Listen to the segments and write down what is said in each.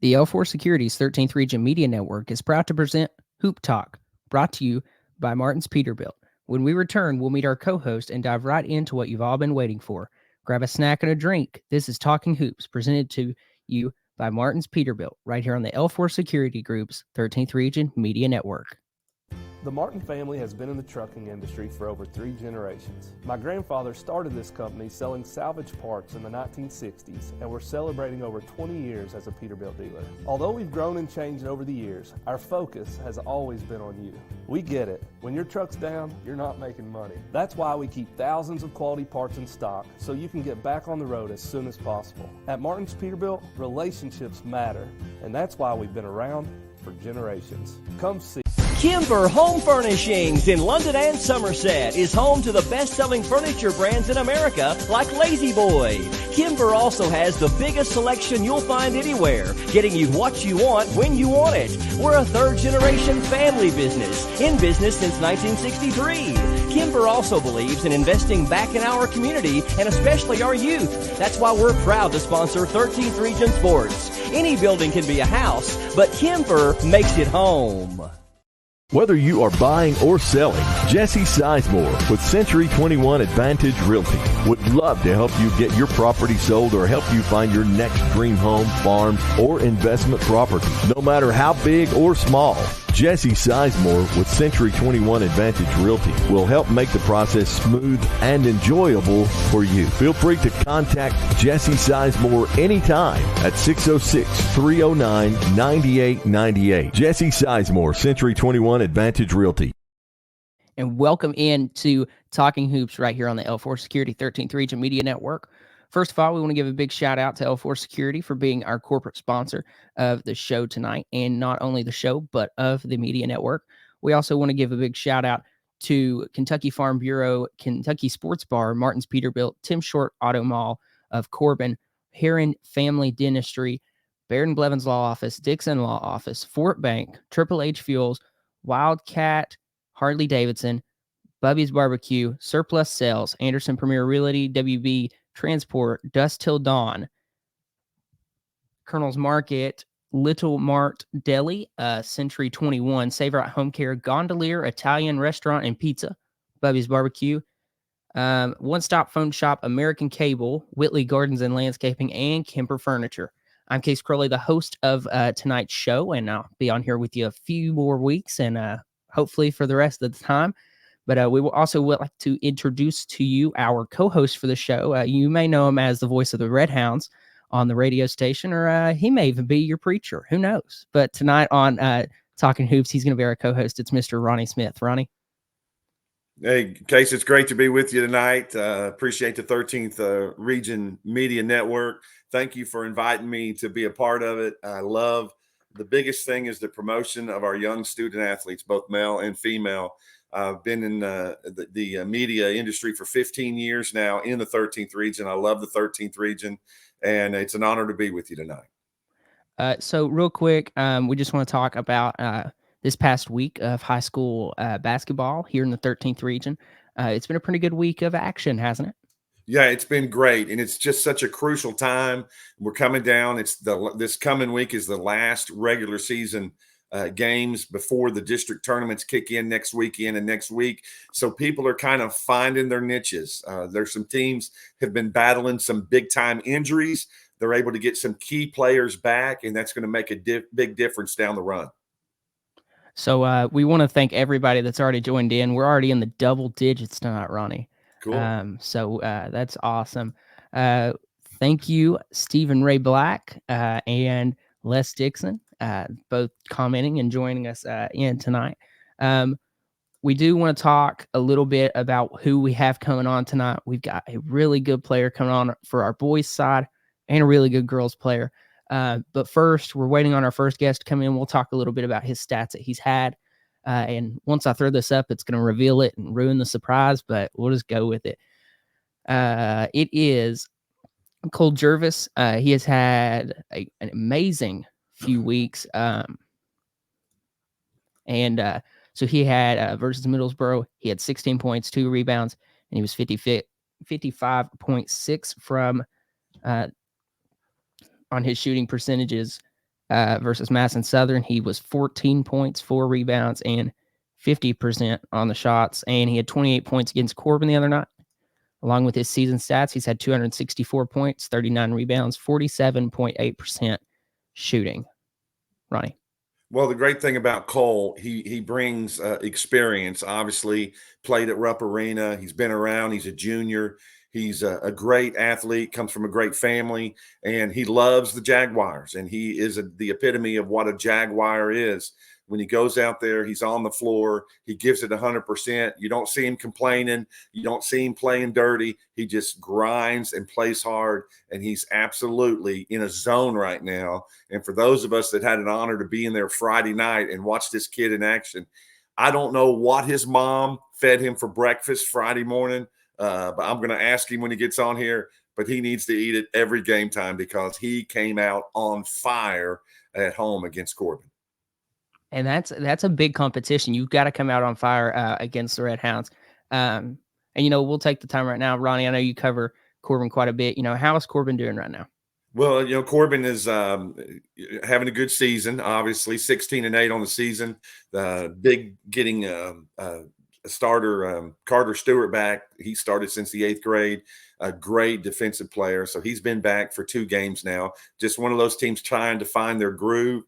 The L4 Securities 13th Region Media Network is proud to present Hoop Talk, brought to you by Martin's Peterbilt. When we return, we'll meet our co-host and dive right into what you've all been waiting for. Grab a snack and a drink. This is Talking Hoops, presented to you by Martin's Peterbilt, right here on the L4 Security Group's 13th Region Media Network. The Martin family has been in the trucking industry for over 3 generations. My grandfather started this company selling salvage parts in the 1960s, and we're celebrating over 20 years as a Peterbilt dealer. Although we've grown and changed over the years, our focus has always been on you. We get it. When your truck's down, you're not making money. That's why we keep thousands of quality parts in stock so you can get back on the road as soon as possible. At Martin's Peterbilt, relationships matter, and that's why we've been around for generations. Come see. Kimber Home Furnishings in London and Somerset is home to the best-selling furniture brands in America like Lazy Boy. Kimber also has the biggest selection you'll find anywhere, getting you what you want when you want it. We're a third-generation family business, in business since 1963. Kimber also believes in investing back in our community and especially our youth. That's why we're proud to sponsor 13th Region Sports. Any building can be a house, but Kimber makes it home. Whether you are buying or selling, Jesse Sizemore with Century 21 Advantage Realty would love to help you get your property sold or help you find your next dream home, farm, or investment property. No matter how big or small, Jesse Sizemore with Century 21 Advantage Realty will help make the process smooth and enjoyable for you. Feel free to contact Jesse Sizemore anytime at 606-309-9898. Jesse Sizemore, Century 21 Advantage Realty. And welcome into Talking Hoops right here on the L4 Security 13th Region Media Network. First of all, we want to give a big shout out to L4 Security for being our corporate sponsor of the show tonight, and not only the show, but of the media network. We also want to give a big shout out to Kentucky Farm Bureau, Kentucky Sports Bar, Martin's Peterbilt, Tim Short Auto Mall of Corbin, Heron Family Dentistry, Baird & Blevins Law Office, Dixon Law Office, Fort Bank, Triple H Fuels, Wildcat, Harley Davidson, Bubby's Barbecue, Surplus Sales, Anderson Premier Realty, WB Transport, Dust Till Dawn, Colonel's Market, Little Mart Deli, Century 21, Savor at Home Care, Gondolier Italian Restaurant and Pizza, Bubby's Barbecue, One Stop Phone Shop, American Cable, Whitley Gardens and Landscaping, and Kemper Furniture. I'm Case Crowley, the host of tonight's show, and I'll be on here with you a few more weeks and hopefully for the rest of the time. But we will also would like to introduce to you our co-host for the show. You may know him as the voice of the Red Hounds on the radio station, or he may even be your preacher. Who knows? But tonight on Talking Hoops, he's going to be our co-host. It's Mr. Ronnie Smith. Ronnie? Hey, Case, it's great to be with you tonight. Appreciate the 13th Region Media Network. Thank you for inviting me to be a part of it. I love the biggest thing is the promotion of our young student athletes, both male and female. I've been in the media industry for 15 years now in the 13th region. I love the 13th region, and it's an honor to be with you tonight. So real quick, we just want to talk about this past week of high school basketball here in the 13th region. It's been a pretty good week of action, hasn't it? Yeah, it's been great, and it's just such a crucial time. We're coming down. This coming week is the last regular season games before the district tournaments kick in next weekend and next week. So people are kind of finding their niches. There's some teams have been battling some big time injuries. They're able to get some key players back, and that's going to make a big difference down the run. So we want to thank everybody that's already joined in. We're already in the double digits tonight, Ronnie. Cool. So that's awesome. Thank you, Stephen Ray Black and Les Dixon, both commenting and joining us in tonight. We do want to talk a little bit about who we have coming on tonight. We've got a really good player coming on for our boys' side and a really good girls' player. But first, we're waiting on our first guest to come in. We'll talk a little bit about his stats that he's had. And once I throw this up, it's going to reveal it and ruin the surprise, but we'll just go with it. It is Cole Jervis. He has had an amazing few weeks. So he had versus Middlesboro, he had 16 points, 2 rebounds, and he was 55.6 from on his shooting percentages. versus Madison Southern. He was 14 points, 4 rebounds, and 50% on the shots. And he had 28 points against Corbin the other night. Along with his season stats, he's had 264 points, 39 rebounds, 47.8% shooting. Ronnie. Well, the great thing about Cole, he brings experience. Obviously, played at Rupp Arena. He's been around. He's a junior. He's a great athlete. Comes from a great family, and he loves the Jaguars. And he is the epitome of what a Jaguar is. When he goes out there, he's on the floor. He gives it 100%. You don't see him complaining. You don't see him playing dirty. He just grinds and plays hard, and he's absolutely in a zone right now. And for those of us that had an honor to be in there Friday night and watch this kid in action, I don't know what his mom fed him for breakfast Friday morning, but I'm going to ask him when he gets on here. But he needs to eat it every game time because he came out on fire at home against Corbin. And that's a big competition. You've got to come out on fire against the Red Hounds. And, we'll take the time right now. Ronnie, I know you cover Corbin quite a bit. How is Corbin doing right now? Well, Corbin is having a good season, obviously 16-8 on the season. Big getting a starter, Carter Stewart, back. He started since the 8th grade, a great defensive player. So he's been back for 2 games now. Just one of those teams trying to find their groove.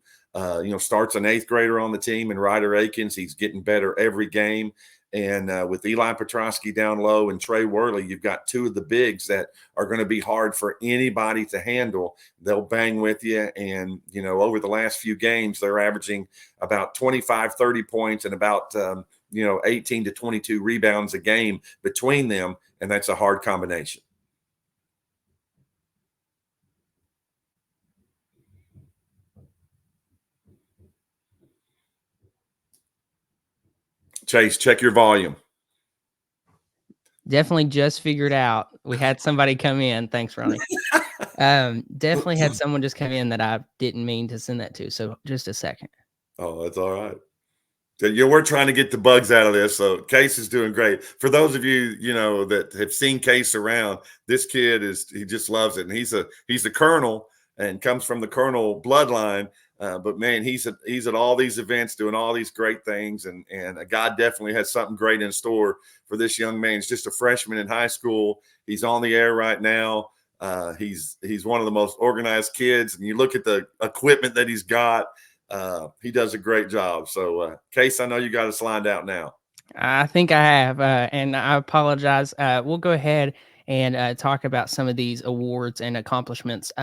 Starts an 8th grader on the team, and Ryder Akins. He's getting better every game. And with Eli Petrosky down low and Trey Worley, you've got 2 of the bigs that are going to be hard for anybody to handle. They'll bang with you. And, over the last few games, they're averaging about 25, 30 points and about, 18 to 22 rebounds a game between them. And that's a hard combination. Chase, check your volume. Definitely just figured out. We had somebody come in. Thanks, Ronnie. Definitely had someone just come in that I didn't mean to send that to. So just a second. Oh, that's all right. So, we're trying to get the bugs out of this. So Case is doing great. For those of you, that have seen Case around, this kid he just loves it. And he's a colonel and comes from the colonel bloodline. But man, he's at all these events doing all these great things, and God definitely has something great in store for this young man. He's just a freshman in high school. He's on the air right now. He's one of the most organized kids, and you look at the equipment that he's got. He does a great job. So, Case, I know you got us lined out now. I think I have, and I apologize. We'll go ahead and talk about some of these awards and accomplishments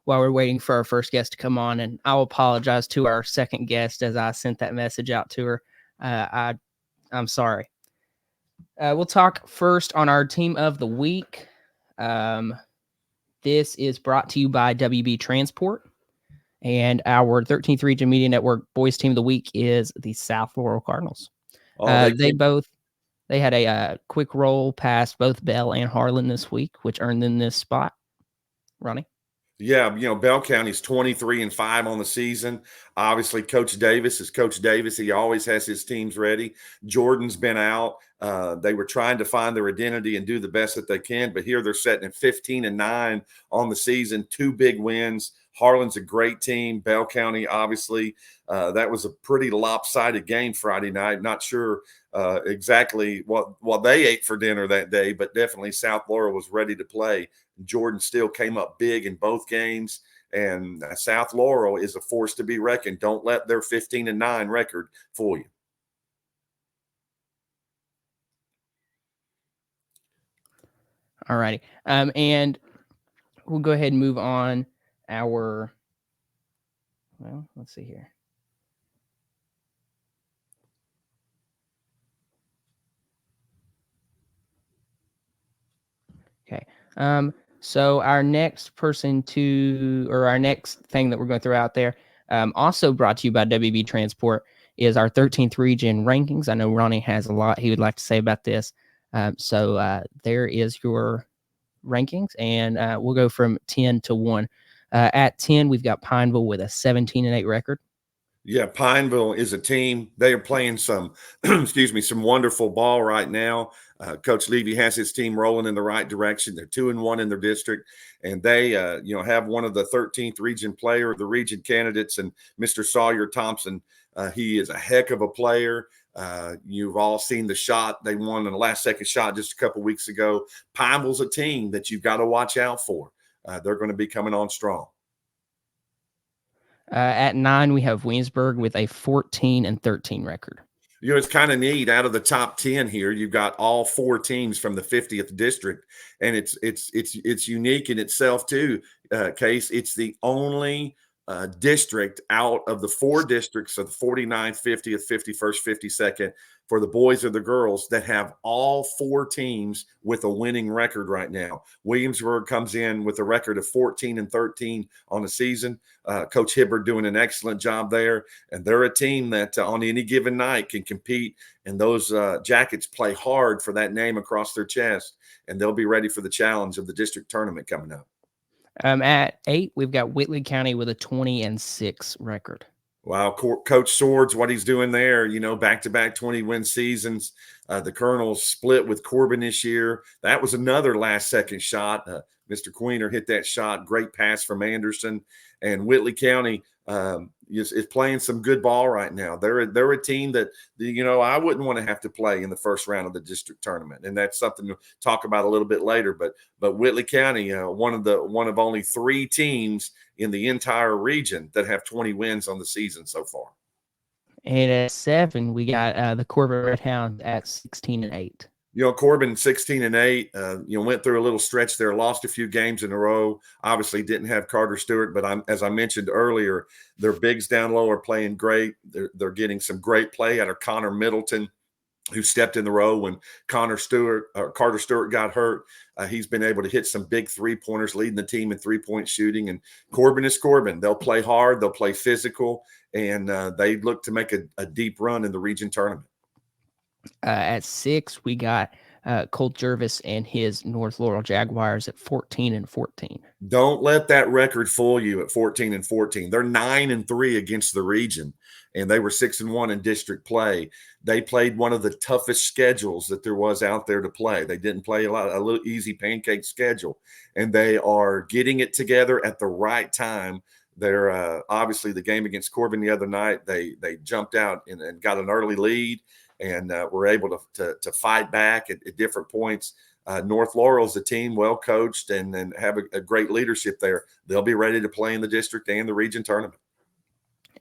while we're waiting for our first guest to come on. And I'll apologize to our second guest as I sent that message out to her. I'm sorry. We'll talk first on our team of the week. This is brought to you by WB Transport. And our 13th Region Media Network Boys Team of the Week is the South Laurel Cardinals. They had a quick roll past both Bell and Harlan this week, which earned them this spot. Ronnie? Yeah, Bell County's 23-5 on the season. Obviously, Coach Davis is Coach Davis. He always has his teams ready. Jordan's been out. They were trying to find their identity and do the best that they can, but here they're setting at 15-9 on the season, 2 big wins. Harlan's a great team. Bell County, obviously, that was a pretty lopsided game Friday night. Not sure exactly what they ate for dinner that day, but definitely South Laurel was ready to play. Jordan still came up big in both games, and South Laurel is a force to be reckoned. Don't let their 15-9 record fool you. All righty. And we'll go ahead and move on let's see here. Okay. So our next thing that we're going to throw out there, also brought to you by WB Transport, is our 13th Region rankings. I know Ronnie has a lot he would like to say about this. So there is your rankings, and we'll go from 10 to 1. At 10, we've got Pineville with a 17-8 record. Yeah, Pineville is a team. They are playing some, excuse me, some wonderful ball right now. Coach Levy has his team rolling in the right direction. They're 2-1 in their district, and they, have one of the 13th region player of the region candidates, and Mr. Sawyer Thompson. He is a heck of a player. You've all seen the shot they won in the last second shot just a couple weeks ago. Pineville's a team that you've got to watch out for. They're going to be coming on strong. At 9, we have Williamsburg with a 14-13 record. It's kind of neat. Out of the top 10 here, you've got all 4 teams from the 50th district, and it's unique in itself too. Case, it's the only district out of the 4 districts of the 49th, 50th, 51st, 52nd for the boys or the girls that have all 4 teams with a winning record right now. Williamsburg comes in with a record of 14-13 on the season. Coach Hibbard doing an excellent job there, and they're a team that on any given night can compete, and those Jackets play hard for that name across their chest, and they'll be ready for the challenge of the district tournament coming up. At 8, we've got Whitley County with a 20-6 record. Wow, Coach Swords, what he's doing there, back-to-back 20-win seasons. The Colonels split with Corbin this year. That was another last-second shot. Mr. Queener hit that shot. Great pass from Anderson. And Whitley County is playing some good ball right now. They're a team that, I wouldn't want to have to play in the first round of the district tournament. And that's something to talk about a little bit later. But Whitley County, one of only 3 teams in the entire region that have 20 wins on the season so far. And at 7, we got the Corbin Red Hounds at 16-8. Corbin 16-8, went through a little stretch there, lost a few games in a row. Obviously didn't have Carter Stewart, but as I mentioned earlier, their bigs down low are playing great. They're getting some great play out of Connor Middleton, who stepped in the row when Carter Stewart got hurt. He's been able to hit some big 3-pointers, leading the team in 3-point shooting. And Corbin is Corbin. They'll play hard. They'll play physical. And they look to make a deep run in the region tournament. At 6, we got Colt Jervis and his North Laurel Jaguars at 14-14. Don't let that record fool you at 14-14. They're 9-3 against the region, and they were 6-1 in district play. They played one of the toughest schedules that there was out there to play. They didn't play a little easy pancake schedule, and they are getting it together at the right time. They're obviously the game against Corbin the other night. They jumped out and got an early lead, and were able to fight back at different points. North Laurel's a team well coached and have a great leadership there. They'll be ready to play in the district and the region tournament.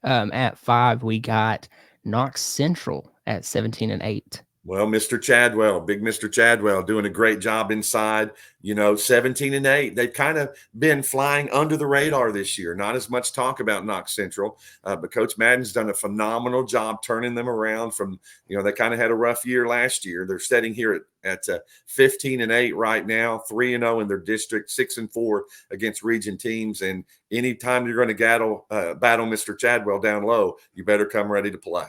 At 5, we got Knox Central at 17-8. Well, Mr. Chadwell, big Mr. Chadwell, doing a great job inside. 17-8. They've kind of been flying under the radar this year. Not as much talk about Knox Central, but Coach Madden's done a phenomenal job turning them around from, they kind of had a rough year last year. They're sitting here at 15-8 right now, 3-0 in their district, 6-4 against region teams. And anytime you're going to battle Mr. Chadwell down low, you better come ready to play.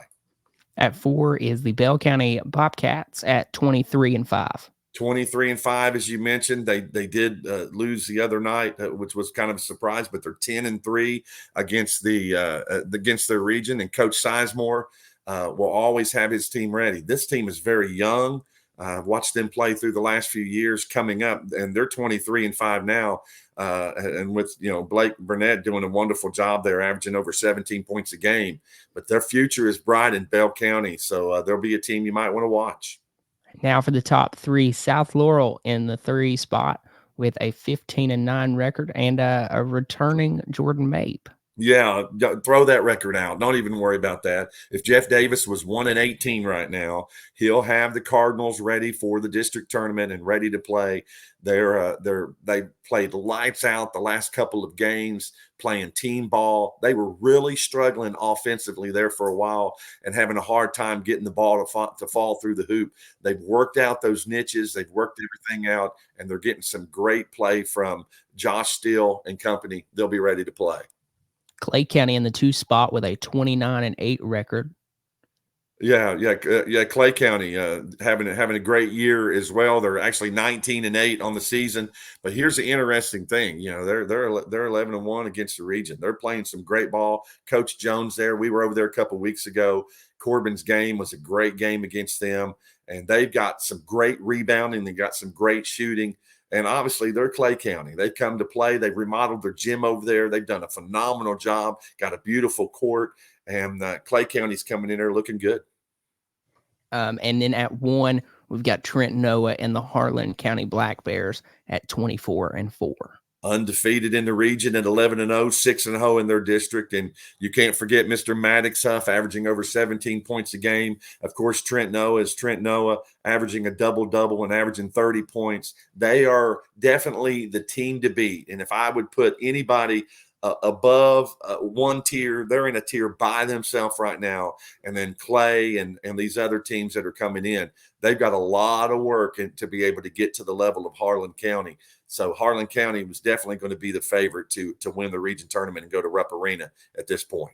At 4 is the Bell County Bobcats at 23-5. 23-5, as you mentioned. They did lose the other night, which was kind of a surprise, but they're 10-3 against their region. And Coach Sizemore will always have his team ready. This team is very young. I've watched them play through the last few years coming up, and they're 23-5 now. And with, Blake Burnett doing a wonderful job there, averaging over 17 points a game. But their future is bright in Bell County, so there'll be a team you might want to watch. Now for the top 3, South Laurel in the 3 spot with a 15-9 record and a returning Jordan Mape. Yeah, throw that record out. Don't even worry about that. If Jeff Davis was 1-18 right now, he'll have the Cardinals ready for the district tournament and ready to play. They played lights out the last couple of games, playing team ball. They were really struggling offensively there for a while and having a hard time getting the ball to fall through the hoop. They've worked out those niches. They've worked everything out, and they're getting some great play from Josh Steele and company. They'll be ready to play. Clay County in the 2 spot with a 29-8 record. Yeah. Clay County having a great year as well. They're actually 19-8 on the season. But here's the interesting thing: they're 11-1 against the region. They're playing some great ball. Coach Jones there. We were over there a couple of weeks ago. Corbin's game was a great game against them, and they've got some great rebounding. They got some great shooting. And obviously, they're Clay County. They've come to play. They've remodeled their gym over there. They've done a phenomenal job. Got a beautiful court, and Clay County's coming in there looking good. And then at 1, we've got Trent Noah and the Harlan County Black Bears at 24-4. Undefeated in the region at 11-0, 6-0 in their district. And you can't forget Mr. Maddox Huff averaging over 17 points a game. Of course, Trent Noah averaging a double-double and averaging 30 points. They are definitely the team to beat. And if I would put anybody above one tier, they're in a tier by themselves right now. And then Clay and these other teams that are coming in, they've got a lot of work to be able to get to the level of Harlan County. So Harlan County was definitely going to be the favorite to win the region tournament and go to Rupp Arena at this point.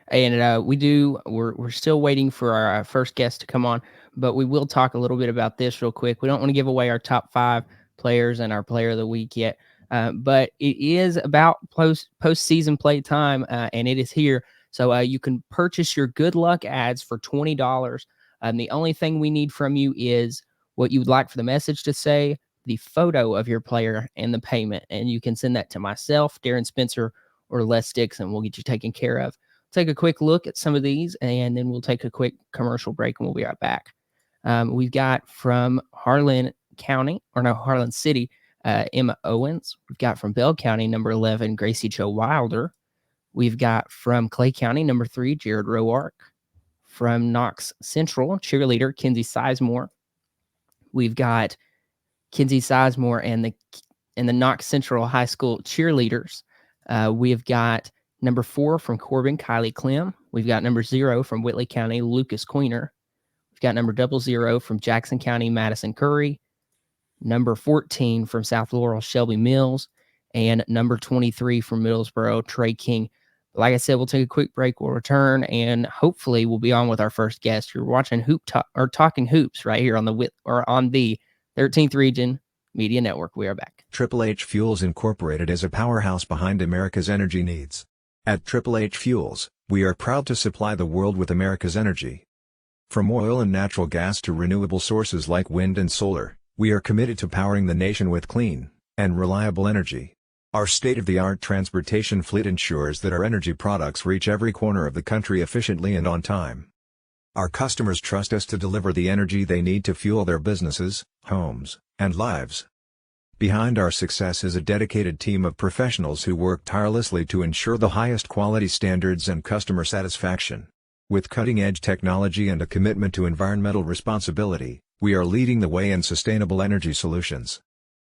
And we're still waiting for our first guest to come on, but we will talk a little bit about this real quick. We don't want to give away our top 5 players and our player of the week yet, but it is about postseason play time, and it is here. So you can purchase your good luck ads for $20. The only thing we need from you is what you would like for the message to say, the photo of your player, and the payment. And you can send that to myself, Darren Spencer, or Les Sticks, and we'll get you taken care of. Take a quick look at some of these, and then we'll take a quick commercial break, and we'll be right back. We've got from Harlan City, Emma Owens. We've got from Bell County, number 11, Gracie Jo Wilder. We've got from Clay County, number 3, Jared Roark. From Knox Central, cheerleader, Kinsey Sizemore. We've got Kinsey Sizemore and the Knox Central High School cheerleaders. We've got number 4 from Corbin, Kylie Clem. We've got number 0 from Whitley County, Lucas Queener. We've got number 00 from Jackson County, Madison Curry. Number 14 from South Laurel, Shelby Mills. And number 23 from Middlesboro, Trey King. Like I said, we'll take a quick break. We'll return, and hopefully we'll be on with our first guest. You're watching Talking Hoops right here on the 13th Region Media Network. We are back. Triple H Fuels Incorporated is a powerhouse behind America's energy needs. At Triple H Fuels, we are proud to supply the world with America's energy. From oil and natural gas to renewable sources like wind and solar, we are committed to powering the nation with clean and reliable energy. Our state-of-the-art transportation fleet ensures that our energy products reach every corner of the country efficiently and on time. Our customers trust us to deliver the energy they need to fuel their businesses, homes, and lives. Behind our success is a dedicated team of professionals who work tirelessly to ensure the highest quality standards and customer satisfaction. With cutting-edge technology and a commitment to environmental responsibility, we are leading the way in sustainable energy solutions.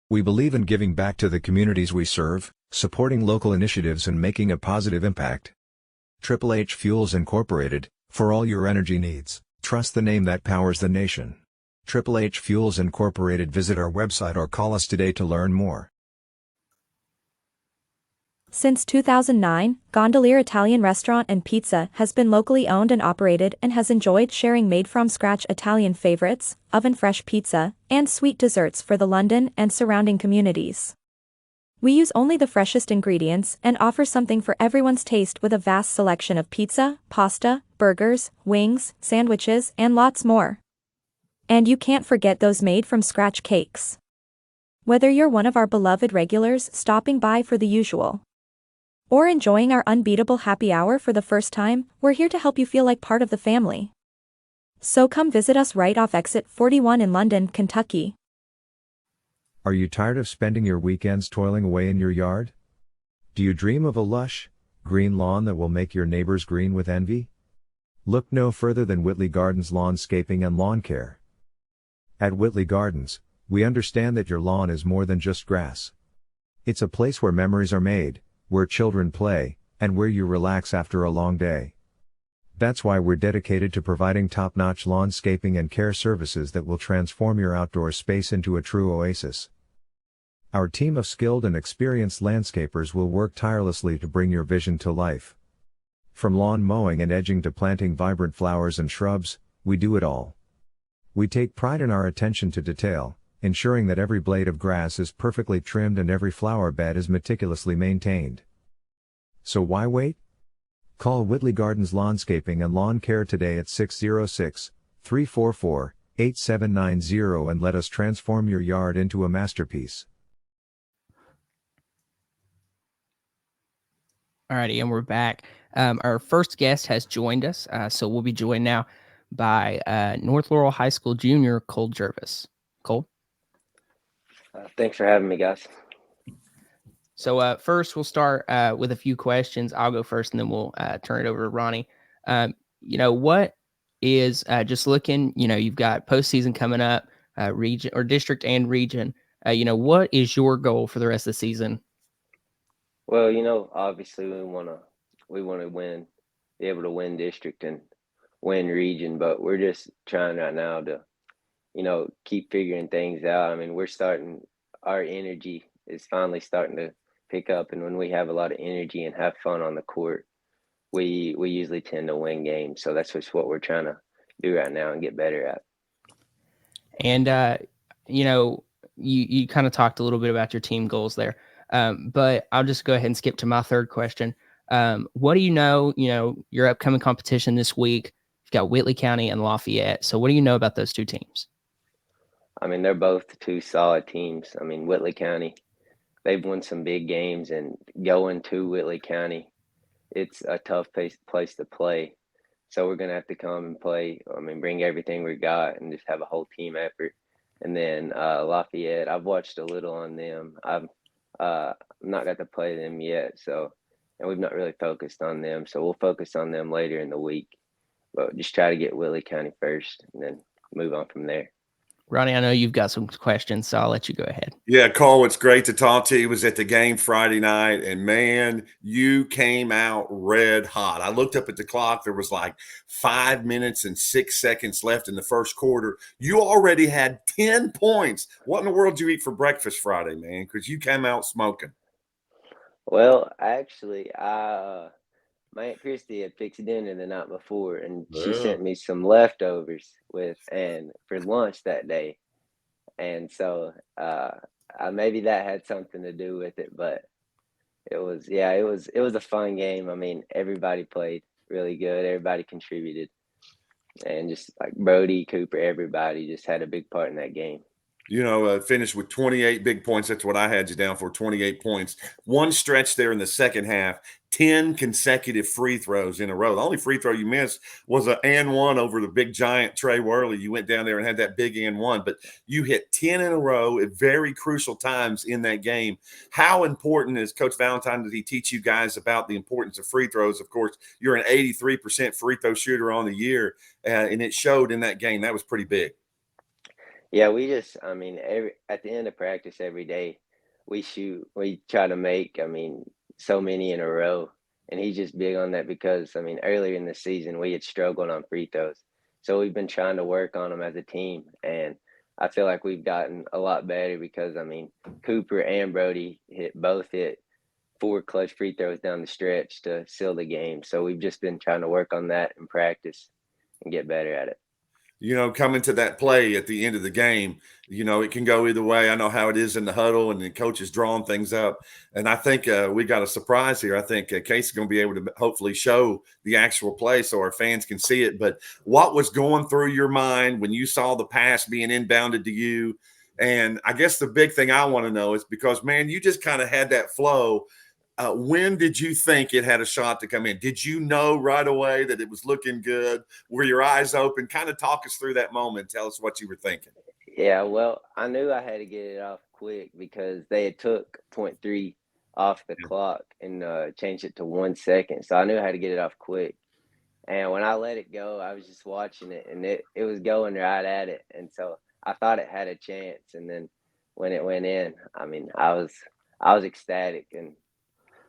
We believe in giving back to the communities we serve, supporting local initiatives and making a positive impact. Triple H Fuels Incorporated, for all your energy needs, trust the name that powers the nation. Triple H Fuels Incorporated. Visit our website or call us today to learn more. Since 2009, Gondolier Italian Restaurant and Pizza has been locally owned and operated and has enjoyed sharing made-from-scratch Italian favorites, oven-fresh pizza, and sweet desserts for the London and surrounding communities. We use only the freshest ingredients and offer something for everyone's taste with a vast selection of pizza, pasta, burgers, wings, sandwiches, and lots more. And you can't forget those made-from-scratch cakes. Whether you're one of our beloved regulars stopping by for the usual, or enjoying our unbeatable happy hour for the first time, we're here to help you feel like part of the family. So come visit us right off exit 41 in London, Kentucky. Are you tired of spending your weekends toiling away in your yard? Do you dream of a lush, green lawn that will make your neighbors green with envy? Look no further than Whitley Gardens Lawnscaping and Lawn Care. At Whitley Gardens, we understand that your lawn is more than just grass. It's a place where memories are made, where children play, and where you relax after a long day. That's why we're dedicated to providing top-notch lawnscaping and care services that will transform your outdoor space into a true oasis. Our team of skilled and experienced landscapers will work tirelessly to bring your vision to life. From lawn mowing and edging to planting vibrant flowers and shrubs, we do it all. We take pride in our attention to detail, ensuring that every blade of grass is perfectly trimmed and every flower bed is meticulously maintained. So why wait? Call Whitley Gardens Lawnscaping and Lawn Care today at 606-344-8790 and let us transform your yard into a masterpiece. Alrighty, and we're back. Our first guest has joined us, so we'll be joined now by North Laurel High School junior Cole Jervis. Cole? Thanks for having me, guys. So first, we'll start with a few questions. I'll go first, and then we'll turn it over to Ronnie. What is just looking? You've got postseason coming up, region or district and region. What is your goal for the rest of the season? Well, obviously we want to win, be able to win district and win region, but we're just trying right now to, keep figuring things out. I mean, our energy is finally starting to pick up, and when we have a lot of energy and have fun on the court, we usually tend to win games. So that's just what we're trying to do right now and get better at. And you kind of talked a little bit about your team goals there, but I'll just go ahead and skip to my third question. What do you know? Your upcoming competition this week. You've got Whitley County and Lafayette. So what do you know about those two teams? I mean, they're both two solid teams. I mean, Whitley County, they've won some big games, and going to Whitley County, it's a tough place to play. So we're gonna have to come and play. I mean, bring everything we got and just have a whole team effort. And then Lafayette, I've watched a little on them. I've not got to play them yet, and we've not really focused on them. So we'll focus on them later in the week, but just try to get Whitley County first, and then move on from there. Ronnie, I know you've got some questions, so I'll let you go ahead. Yeah, Cole, it's great to talk to you. Was at the game Friday night, and man, you came out red hot. I looked up at the clock. There was like 5 minutes and 6 seconds left in the first quarter. You already had 10 points. What in the world did you eat for breakfast Friday, man? Because you came out smoking. Well, actually, my Aunt Christy had fixed dinner the night before, and she sent me some leftovers for lunch that day. And so maybe that had something to do with it, but it was a fun game. I mean, everybody played really good. Everybody contributed, and just like Brody, Cooper, everybody just had a big part in that game. Finished with 28 big points. That's what I had you down for, 28 points. One stretch there in the second half, 10 consecutive free throws in a row. The only free throw you missed was an and one over the big giant Trey Worley. You went down there and had that big and one, but you hit 10 in a row at very crucial times in that game. How important is Coach Valentine, did he teach you guys about the importance of free throws? Of course, you're an 83% free throw shooter on the year, and it showed in that game. That was pretty big. Yeah, at the end of practice every day, we try to make, so many in a row. And he's just big on that because, earlier in the season, we had struggled on free throws. So we've been trying to work on them as a team. And I feel like we've gotten a lot better because, Cooper and Brody both hit 4 clutch free throws down the stretch to seal the game. So we've just been trying to work on that in practice and get better at it. Coming to that play at the end of the game, it can go either way. I know how it is in the huddle, and the coach is drawing things up. And I think we got a surprise here. I think Case is going to be able to hopefully show the actual play so our fans can see it. But what was going through your mind when you saw the pass being inbounded to you? And I guess the big thing I want to know is because, man, you just kind of had that flow. When did you think it had a shot to come in? Did you know right away that it was looking good? Were your eyes open? Kind of talk us through that moment. Tell us what you were thinking. Yeah, well, I knew I had to get it off quick because they had took 0.3 off the clock and changed it to 1 second. So I knew I had to get it off quick. And when I let it go, I was just watching it, and it was going right at it. And so I thought it had a chance. And then when it went in, I was ecstatic, and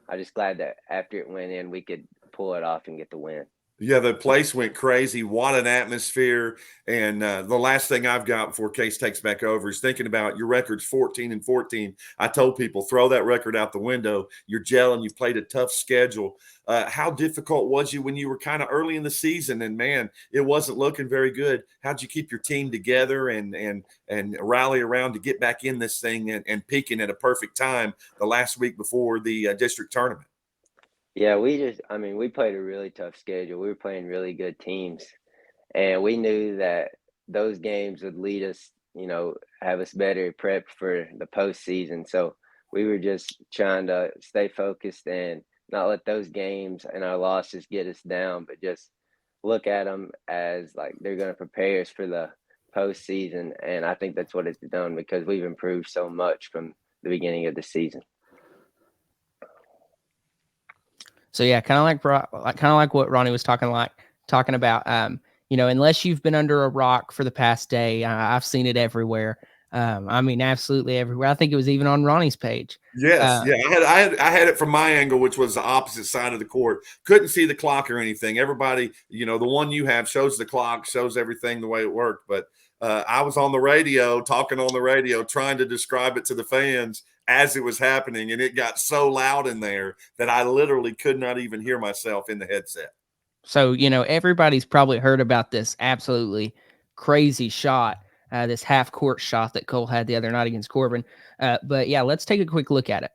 I'm just glad that after it went in, we could pull it off and get the win. Yeah, the place went crazy. What an atmosphere. And the last thing I've got before Case takes back over is thinking about your record's 14-14. I told people, throw that record out the window. You're gelling. You've played a tough schedule. How difficult was you when you were kind of early in the season and, man, it wasn't looking very good? How'd you keep your team together and rally around to get back in this thing and peaking at a perfect time the last week before the district tournament? Yeah, we played a really tough schedule. We were playing really good teams, and we knew that those games would lead us, have us better prepped for the postseason. So we were just trying to stay focused and not let those games and our losses get us down, but just look at them as like they're going to prepare us for the postseason. And I think that's what it's done because we've improved so much from the beginning of the season. So yeah, kind of like what Ronnie was talking about. Unless you've been under a rock for the past day, I've seen it everywhere. I mean, absolutely everywhere. I think it was even on Ronnie's page. Yes, yeah, I had it from my angle, which was the opposite side of the court. Couldn't see the clock or anything. Everybody, the one you have shows the clock, shows everything the way it worked. But I was on the radio, talking on the radio, trying to describe it to the fans as it was happening, and it got so loud in there that I literally could not even hear myself in the headset. So everybody's probably heard about this absolutely crazy shot. This half-court shot that Cole had the other night against Corbin. But yeah, let's take a quick look at it.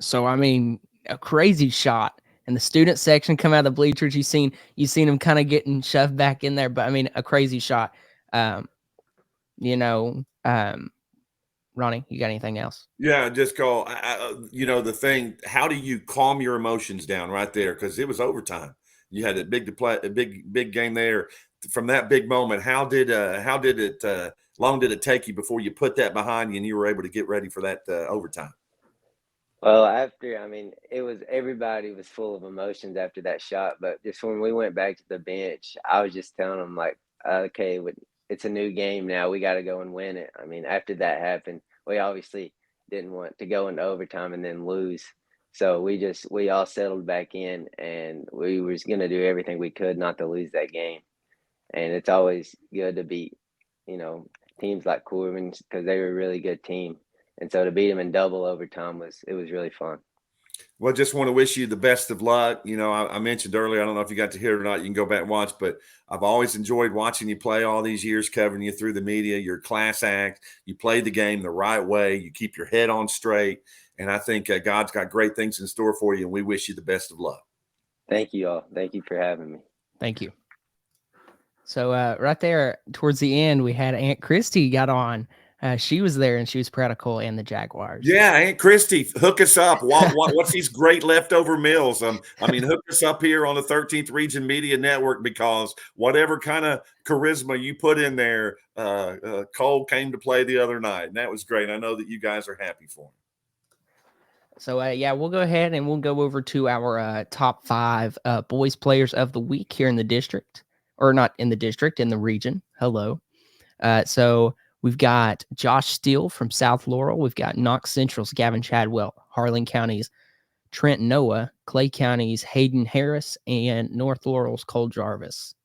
So I mean, a crazy shot. And the student section come out of the bleachers. You seen them kind of getting shoved back in there, but I mean, a crazy shot. Ronnie, you got anything else? Yeah, just call. The thing. How do you calm your emotions down right there? Because it was overtime. You had a big game there. From that big moment, how did it? Long did it take you before you put that behind you and you were able to get ready for that overtime? Well, everybody was full of emotions after that shot, but just when we went back to the bench, I was just telling them like, okay, it's a new game now. We got to go and win it. I mean, after that happened, we obviously didn't want to go into overtime and then lose. So we all settled back in and we was going to do everything we could not to lose that game. And it's always good to beat, teams like Corbin because they were a really good team. And so to beat them in double overtime was really fun. Well, just want to wish you the best of luck. I mentioned earlier, I don't know if you got to hear it or not. You can go back and watch, but I've always enjoyed watching you play all these years, covering you through the media. You're a class act. You played the game the right way. You keep your head on straight. And I think God's got great things in store for you, and we wish you the best of luck. Thank you all. Thank you for having me. Thank you. So right there towards the end, we had Aunt Christy got on. She was there, and she was proud of Cole and the Jaguars. Yeah, Aunt Christy, hook us up. What's these great leftover meals? Hook us up here on the 13th Region Media Network because whatever kind of charisma you put in there, Cole came to play the other night, and that was great. I know that you guys are happy for him. So, we'll go ahead and we'll go over to our top 5 boys players of the week here in the district. Or not in the district, in the region. Hello. So we've got Josh Steele from South Laurel. We've got Knox Central's Gavin Chadwell, Harlan County's Trent Noah, Clay County's Hayden Harris, and North Laurel's Cole Jarvis.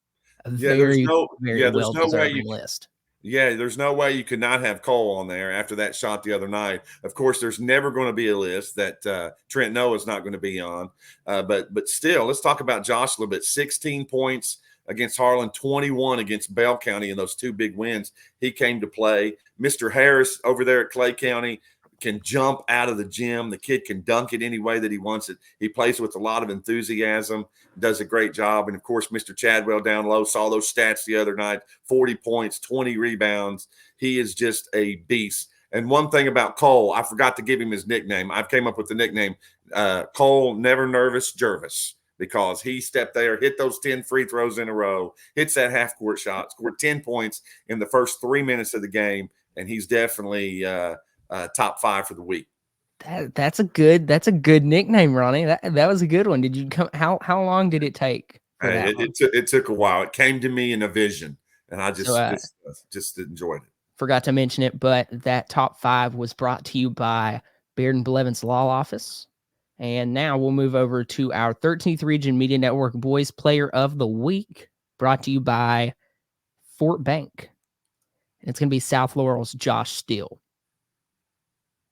Very well-deserving list. Yeah, there's no way you could not have Cole on there after that shot the other night. Of course, there's never going to be a list that Trent Noah is not going to be on. But still, let's talk about Josh a little bit. 16 points against Harlan, 21 against Bell County in those 2 big wins. He came to play. Mr. Harris over there at Clay County, can jump out of the gym. The kid can dunk it any way that he wants it. He plays with a lot of enthusiasm, does a great job. And, of course, Mr. Chadwell down low, saw those stats the other night, 40 points, 20 rebounds. He is just a beast. And one thing about Cole, I forgot to give him his nickname. I came up with the nickname Cole Never Nervous Jervis, because he stepped there, hit those 10 free throws in a row, hits that half-court shot, scored 10 points in the first 3 minutes of the game, and he's definitely top 5 for the week. That's a good nickname, Ronnie. That was a good one. Did you come? How long did it take for that one? It took a while. It came to me in a vision, and I just enjoyed it. Forgot to mention it, but that top 5 was brought to you by Baird and Blevins Law Office. And now we'll move over to our 13th Region Media Network Boys Player of the Week, brought to you by Fort Bank. And it's going to be South Laurel's Josh Steele.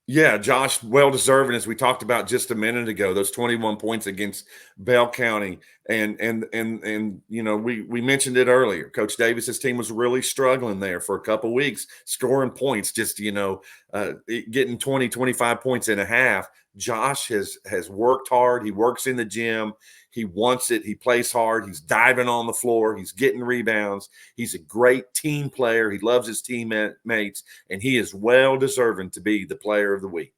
Yeah, Josh, well-deserving, as we talked about just a minute ago, those 21 points against Bell County. And you know, we mentioned it earlier. Coach Davis's team was really struggling there for a couple of weeks, scoring points, just, you know, getting 20, 25 points in a half. Josh has worked hard. He works in the gym. He wants it. He plays hard. He's diving on the floor. He's getting rebounds. He's a great team player. He loves his teammates, and he is well deserving to be the player of the week.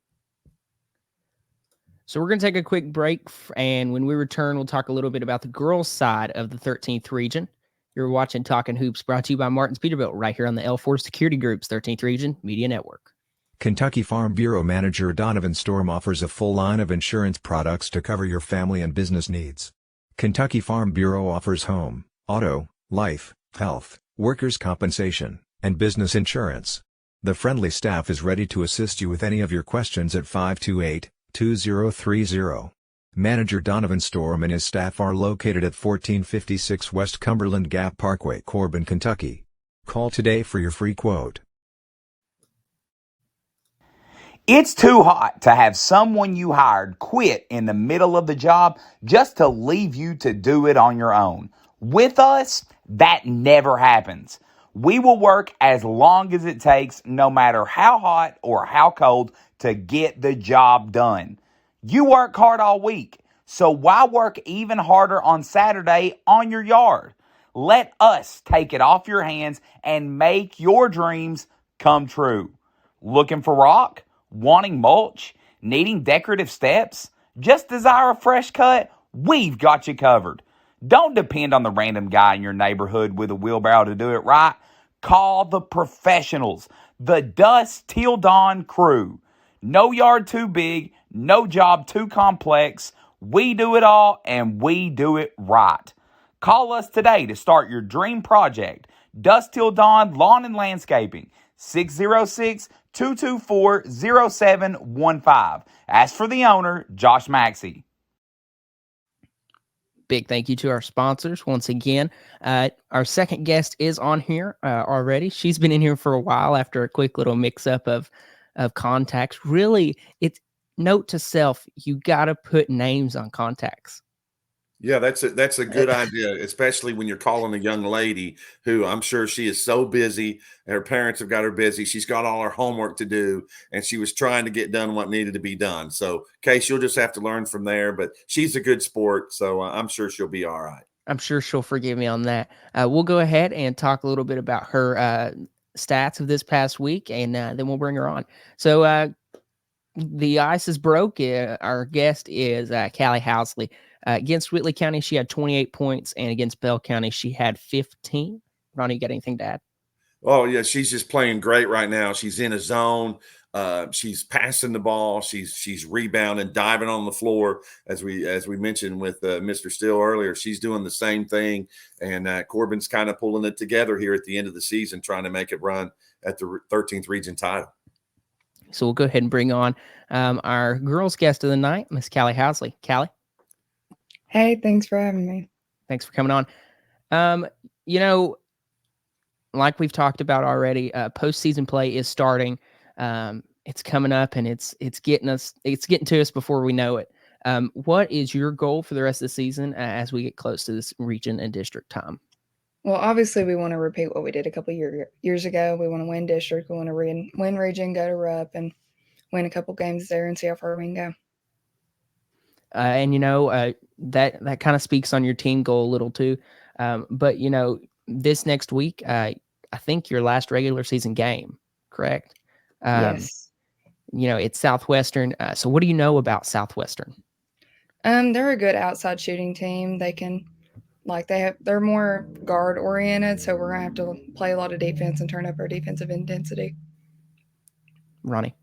So we're going to take a quick break, and when we return, we'll talk a little bit about the girls' side of the 13th Region. You're watching Talking Hoops, brought to you by Martin's Peterbilt, right here on the L4 Security Group's 13th Region Media Network. Kentucky Farm Bureau Manager Donovan Storm offers a full line of insurance products to cover your family and business needs. Kentucky Farm Bureau offers home, auto, life, health, workers' compensation, and business insurance. The friendly staff is ready to assist you with any of your questions at 528-2030. Manager Donovan Storm and his staff are located at 1456 West Cumberland Gap Parkway, Corbin, Kentucky. Call today for your free quote. It's too hot to have someone you hired quit in the middle of the job just to leave you to do it on your own. With us, that never happens. We will work as long as it takes, no matter how hot or how cold, to get the job done. You work hard all week, so why work even harder on Saturday on your yard? Let us take it off your hands and make your dreams come true. Looking for rock? Wanting mulch? Needing decorative steps? Just desire a fresh cut? We've got you covered. Don't depend on the random guy in your neighborhood with a wheelbarrow to do it right. Call the professionals, the Dusk Till Dawn crew. No yard too big, no job too complex. We do it all, and we do it right. Call us today to start your dream project. Dusk Till Dawn Lawn and Landscaping, 606-224-0715. Ask for the owner, Josh Maxey. Big thank you to our sponsors once again. Our second guest is on here already. She's been in here for a while after a quick little mix-up of contacts. Really, it's note to self, you got to put names on contacts. Yeah, that's a good idea, especially when you're calling a young lady who I'm sure she is so busy and her parents have got her busy. She's got all her homework to do, and she was trying to get done what needed to be done. So, Case, you'll just have to learn from there, but she's a good sport, so I'm sure she'll be all right. I'm sure she'll forgive me on that. We'll go ahead and talk a little bit about her stats of this past week, and then we'll bring her on. So, the ice is broke. Our guest is Callie Housley. Against Whitley County, she had 28 points, and against Bell County, she had 15. Ronnie, you got anything to add? Oh, yeah, she's just playing great right now. She's in a zone. She's passing the ball. She's rebounding, diving on the floor, as we mentioned with Mr. Steele earlier. She's doing the same thing, and Corbin's kind of pulling it together here at the end of the season, trying to make it run at the 13th region title. So we'll go ahead and bring on our girls' guest of the night, Miss Callie Housley. Callie? Hey, thanks for having me. Thanks for coming on. You know, like we've talked about already, postseason play is starting. It's coming up, and it's getting to us before we know it. What is your goal for the rest of the season as we get close to this region and district time? Well, obviously, we want to repeat what we did a couple years ago. We want to win district. We want to win region, go to rep, and win a couple games there and see how far we can go. And that kind of speaks on your team goal a little too. But this next week, I think your last regular season game, correct? Yes. It's Southwestern. So what do you know about Southwestern? They're a good outside shooting team. They're more guard oriented, so we're gonna have to play a lot of defense and turn up our defensive intensity. Ronnie.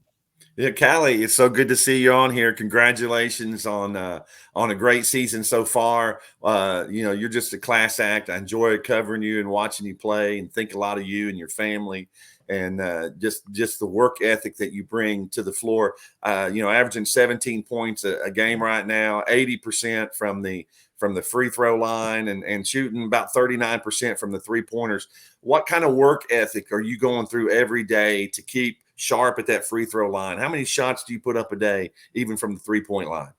Yeah, Callie, it's so good to see you on here. Congratulations on a great season so far. You're just a class act. I enjoy covering you and watching you play, and think a lot of you and your family, and just the work ethic that you bring to the floor. Averaging 17 points a game right now, 80% from the free throw line, and shooting about 39% from the 3-pointers. What kind of work ethic are you going through every day to keep sharp at that free throw line? How many shots do you put up a day, even from the 3-point line?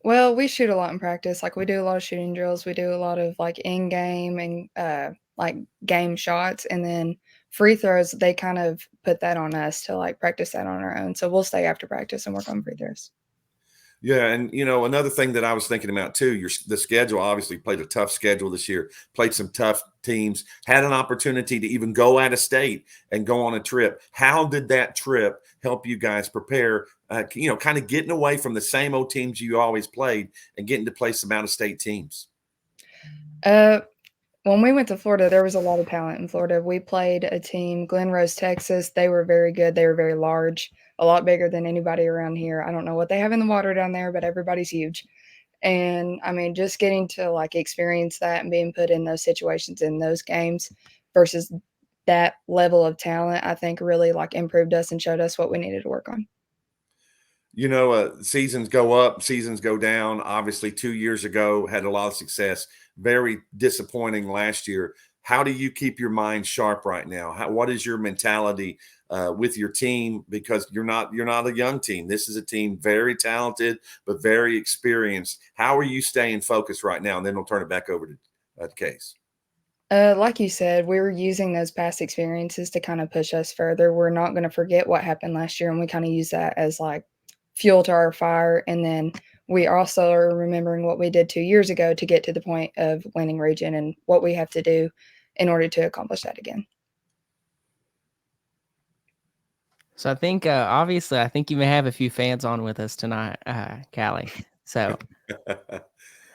Well, we shoot a lot in practice. Like, we do a lot of shooting drills. We do a lot of like in game and like game shots, and then free throws. They kind of put that on us to like practice that on our own. So we'll stay after practice and work on free throws. Yeah, and another thing that I was thinking about too, the schedule. Obviously played a tough schedule this year, played some tough teams, had an opportunity to even go out of state and go on a trip. How did that trip help you guys prepare, kind of getting away from the same old teams you always played and getting to play some out-of-state teams? When we went to Florida, there was a lot of talent in Florida. We played a team, Glen Rose, Texas. They were very good. They were very large, a lot bigger than anybody around here. I don't know what they have in the water down there, but everybody's huge. And I mean, just getting to like experience that and being put in those situations in those games versus that level of talent, I think really like improved us and showed us what we needed to work on. Seasons go up, seasons go down. Obviously, 2 years ago, had a lot of success. Very disappointing last year. How do you keep your mind sharp right now? What is your mentality with your team? Because you're not a young team. This is a team very talented but very experienced. How are you staying focused right now? And then we'll turn it back over to Case. Like you said, we were using those past experiences to kind of push us further. We're not going to forget what happened last year, and we kind of use that as like fuel to our fire. And then we also are remembering what we did 2 years ago to get to the point of winning region and what we have to do in order to accomplish that again. So I think, obviously, I think you may have a few fans on with us tonight, Callie. So,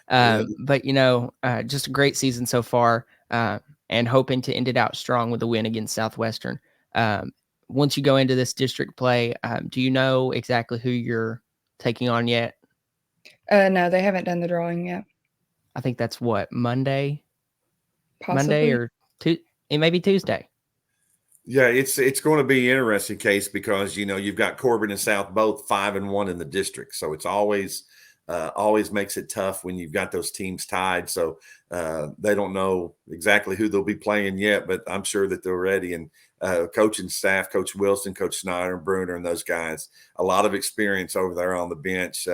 but just a great season so far, and hoping to end it out strong with a win against Southwestern. Once you go into this district play, do you know exactly who you're taking on yet? No, they haven't done the drawing yet. I think that's what, Monday? Possibly. Monday or it may be Tuesday. Yeah, it's going to be interesting, Case, because you've got Corbin and South both 5-1 in the district, so it's always makes it tough when you've got those teams tied. So they don't know exactly who they'll be playing yet, but I'm sure that they're ready. And coaching staff, Coach Wilson, Coach Snyder, and Bruner, and those guys, a lot of experience over there on the bench.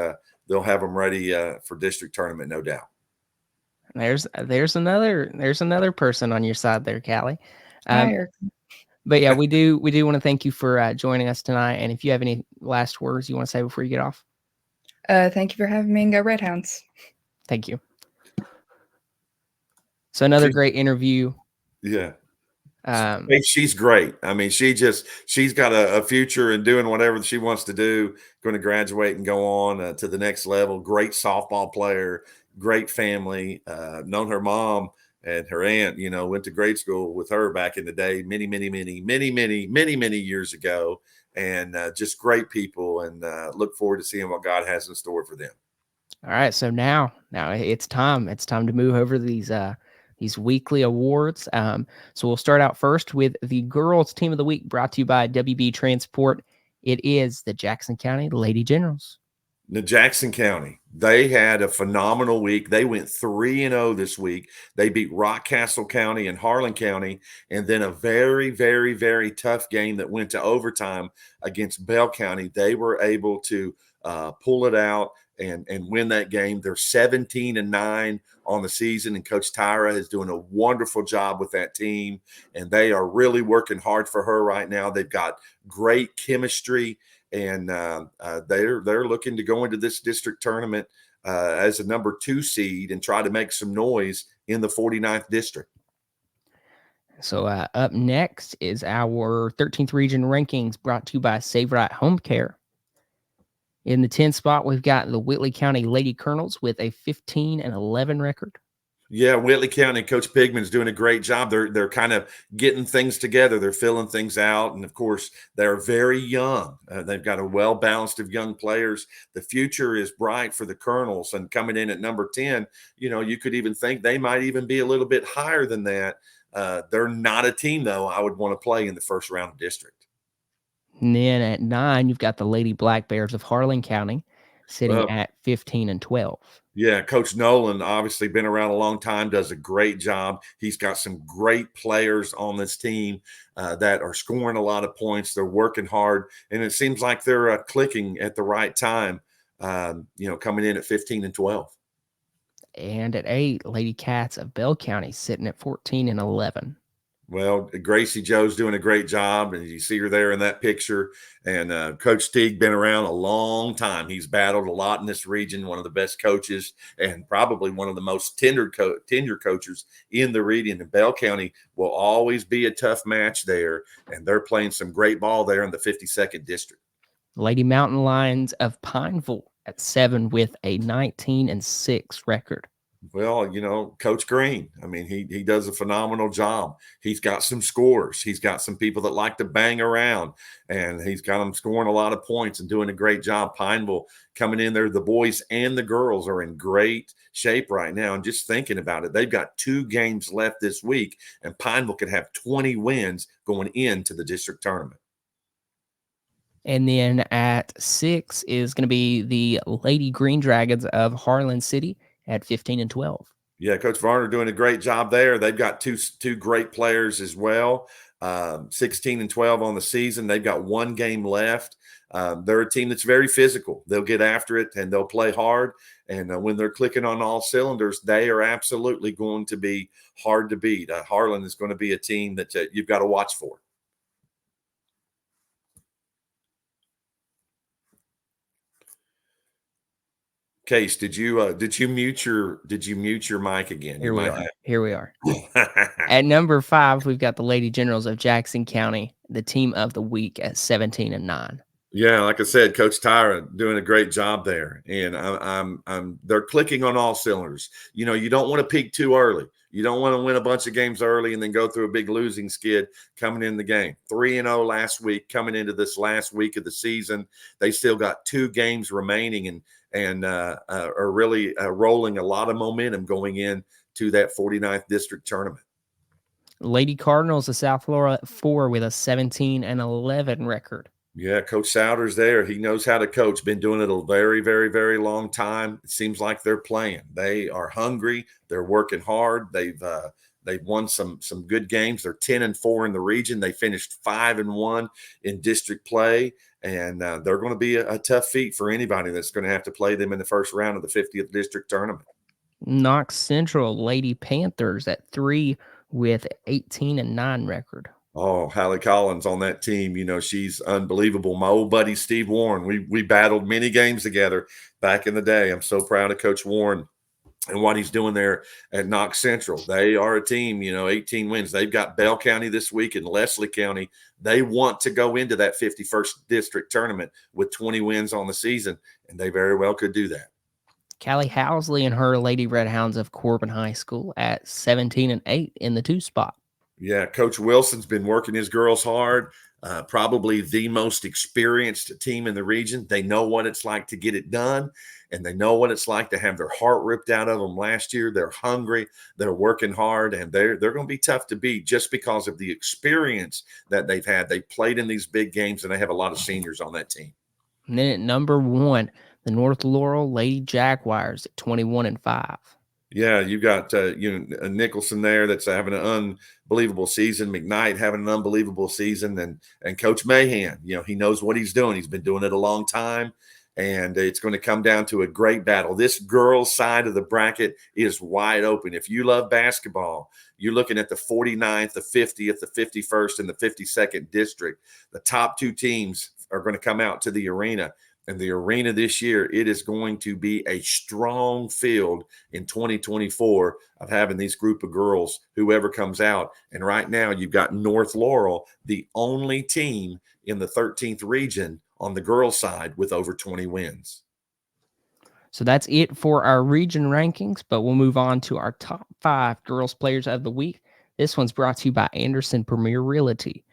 They'll have them ready for district tournament, no doubt. There's another person on your side there, Callie. Hi, But yeah, we do want to thank you for joining us tonight. And if you have any last words you want to say before you get off. Thank you for having me, and go Red Hounds. Thank you. So another great interview. Yeah. She's great. I mean, she's got a future in doing whatever she wants to do, going to graduate and go on to the next level. Great softball player, great family. Known her mom and her aunt, went to grade school with her back in the day, many years ago. And just great people, and look forward to seeing what God has in store for them. All right. So now it's time. It's time to move over these weekly awards. So we'll start out first with the Girls Team of the Week, brought to you by WB Transport. It is the Jackson County Lady Generals. The Jackson County, they had a phenomenal week. They went 3-0 this week. They beat Rockcastle County and Harlan County, and then a very, very, very tough game that went to overtime against Bell County. They were able to pull it out and win that game. They're 17-9 on the season, and Coach Tyra is doing a wonderful job with that team, and they are really working hard for her right now. They've got great chemistry, and they're looking to go into this district tournament as a number 2 seed and try to make some noise in the 49th district. So up next is our 13th region rankings brought to you by Save Right Home Care. In the 10th spot, we've got the Whitley County Lady Colonels with a 15-11 record. Yeah, Whitley County, Coach Pigman's doing a great job. They're kind of getting things together. They're filling things out, and of course, they're very young. They've got a well balanced of young players. The future is bright for the Colonels, and coming in at number 10, you could even think they might even be a little bit higher than that. They're not a team, though, I would want to play in the first round of district. And then at 9, you've got the Lady Black Bears of Harlan County sitting Well, at 15-12. Yeah, Coach Nolan, obviously been around a long time, does a great job. He's got some great players on this team that are scoring a lot of points. They're working hard, and it seems like they're clicking at the right time, coming in at 15-12. And at 8, Lady Cats of Bell County sitting at 14-11. Well, Gracie Joe's doing a great job, and you see her there in that picture. And Coach Teague been around a long time. He's battled a lot in this region, one of the best coaches and probably one of the most tenured coaches in the region. And Bell County will always be a tough match there, and they're playing some great ball there in the 52nd district. Lady Mountain Lions of Pineville at 7 with a 19-6 record. Well, Coach Green, I mean, he does a phenomenal job. He's got some scores. He's got some people that like to bang around, and he's got them scoring a lot of points and doing a great job. Pineville coming in there, the boys and the girls are in great shape right now. And just thinking about it, they've got 2 games left this week, and Pineville could have 20 wins going into the district tournament. And then at 6 is going to be the Lady Green Dragons of Harlan City at 15-12. Yeah, Coach Varner doing a great job there. They've got two great players as well, 16-12 on the season. They've got 1 game left. They're a team that's very physical. They'll get after it, and they'll play hard. And when they're clicking on all cylinders, they are absolutely going to be hard to beat. Harlan is going to be a team that you've got to watch for. Case, did you mute your mic again? Here we are. At number 5, we've got the Lady Generals of Jackson County, the team of the week at 17-9. Yeah, like I said, Coach Tyra doing a great job there, and they're clicking on all cylinders. You don't want to peak too early. You don't want to win a bunch of games early and then go through a big losing skid coming in the game. 3-0 last week, coming into this last week of the season. They still got 2 games remaining, and are really rolling a lot of momentum going into that 49th district tournament. Lady Cardinals of South Florida at 4 with a 17-11 record. Yeah, Coach Souders there. He knows how to coach. Been doing it a very, very, very long time. It seems like they're playing. They are hungry. They're working hard. They've won some good games. They're 10-4 in the region. They finished 5-1 in district play, and they're going to be a tough feat for anybody that's going to have to play them in the first round of the 50th district tournament. Knox Central Lady Panthers at 3 with 18-9 record. Oh, Hallie Collins on that team, she's unbelievable. My old buddy Steve Warren, we battled many games together back in the day. I'm so proud of Coach Warren and what he's doing there at Knox Central. They are a team, 18 wins. They've got Bell County this week and Leslie County. They want to go into that 51st district tournament with 20 wins on the season, and they very well could do that. Callie Housley and her Lady Red Hounds of Corbin High School at 17-8 in the 2 spot. Yeah, Coach Wilson's been working his girls hard. Probably the most experienced team in the region. They know what it's like to get it done, and they know what it's like to have their heart ripped out of them last year. They're hungry. They're working hard, and they're going to be tough to beat just because of the experience that they've had. They played in these big games, and they have a lot of seniors on that team. And then at number 1, the North Laurel Lady Jaguars at 21-5. Yeah, you got Nicholson there that's having an unbelievable season. McKnight having an unbelievable season, and Coach Mahan, he knows what he's doing. He's been doing it a long time, and it's going to come down to a great battle. This girls' side of the bracket is wide open. If you love basketball, you're looking at the 49th, the 50th, the 51st, and the 52nd district. The top 2 teams are going to come out to the arena. And the arena this year, it is going to be a strong field in 2024 of having these group of girls, whoever comes out. And right now you've got North Laurel, the only team in the 13th region on the girls' side with over 20 wins. So that's it for our region rankings, but we'll move on to our top 5 girls players of the week. This one's brought to you by Anderson Premier Realty.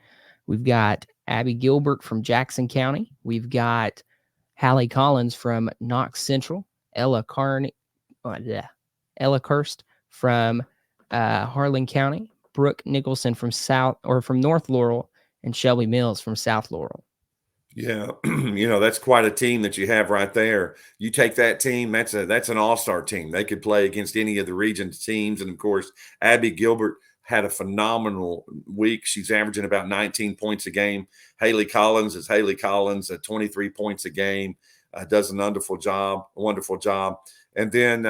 We've got Abby Gilbert from Jackson County. We've got Hallie Collins from Knox Central, Ella Kirst from Harlan County, Brooke Nicholson from North Laurel, and Shelby Mills from South Laurel. Yeah, that's quite a team that you have right there. You take that team, that's an all-star team. They could play against any of the region's teams. And of course, Abby Gilbert had a phenomenal week. She's averaging about 19 points a game. Haley Collins is Haley Collins at 23 points a game. Does a wonderful job. And then,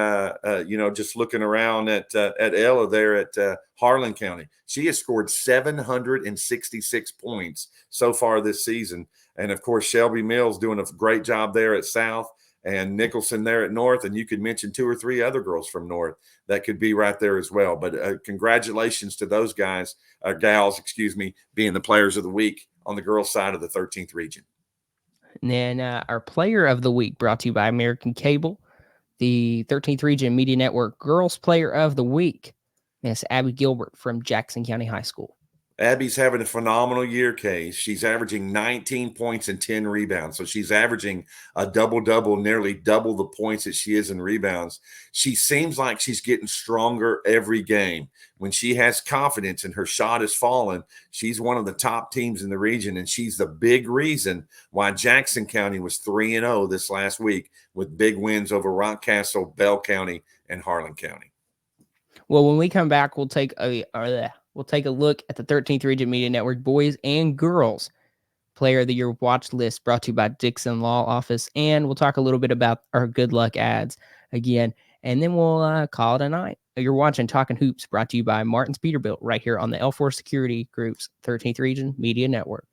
just looking around at Ella there at Harlan County, she has scored 766 points so far this season. And of course, Shelby Mills doing a great job there at South, and Nicholson there at North. And you could mention 2 or 3 other girls from North that could be right there as well. But congratulations to those gals, being the players of the week on the girls' side of the 13th region. And then our player of the week brought to you by American Cable, the 13th Region Media Network Girls Player of the Week, Miss Abby Gilbert from Jackson County High School. Abby's having a phenomenal year, Case. She's averaging 19 points and 10 rebounds. So she's averaging a double-double, nearly double the points that she is in rebounds. She seems like she's getting stronger every game. When she has confidence and her shot is falling, she's one of the top teams in the region, and she's the big reason why Jackson County was 3-0 this last week with big wins over Rockcastle, Bell County, and Harlan County. Well, when we come back, we'll take a look at the 13th Region Media Network Boys and Girls Player of the Year watch list brought to you by Dixon Law Office. And we'll talk a little bit about our good luck ads again. And then we'll call it a night. You're watching Talking Hoops brought to you by Martin's Peterbilt right here on the L4 Security Group's 13th Region Media Network.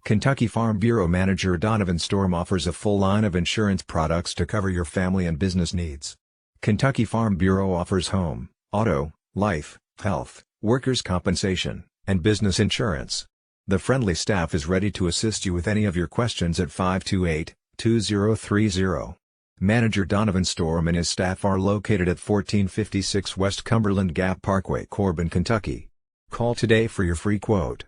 Kentucky Farm Bureau Manager Donovan Storm offers a full line of insurance products to cover your family and business needs. Kentucky Farm Bureau offers home, auto, life, health, workers' compensation, and business insurance. The friendly staff is ready to assist you with any of your questions at 528-2030. Manager Donovan Storm and his staff are located at 1456 West Cumberland Gap Parkway, Corbin, Kentucky. Call today for your free quote.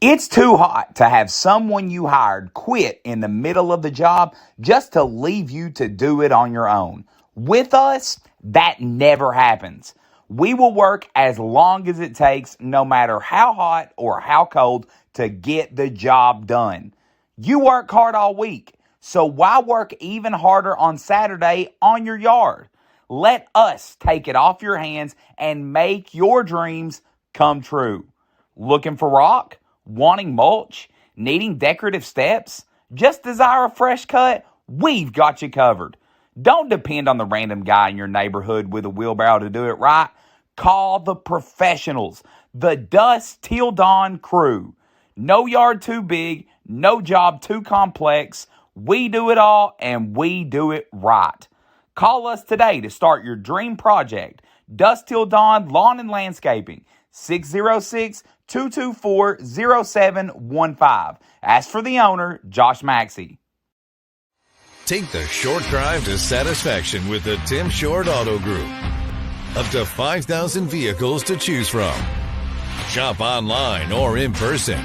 It's too hot to have someone you hired quit in the middle of the job just to leave you to do it on your own. With us, that never happens. We will work as long as it takes, no matter how hot or how cold, to get the job done. You work hard all week, so why work even harder on Saturday on your yard? Let us take it off your hands and make your dreams come true. Looking for rock? Wanting mulch? Needing decorative steps? Just desire a fresh cut? We've got you covered. Don't depend on the random guy in your neighborhood with a wheelbarrow to do it right. Call the professionals, the Dusk Till Dawn crew. No yard too big, no job too complex. We do it all, and we do it right. Call us today to start your dream project. Dusk Till Dawn Lawn and Landscaping, 606-224-0715. Ask for the owner, Josh Maxey. Take the short drive to satisfaction with the Tim Short Auto Group. Up to 5,000 vehicles to choose from. Shop online or in person.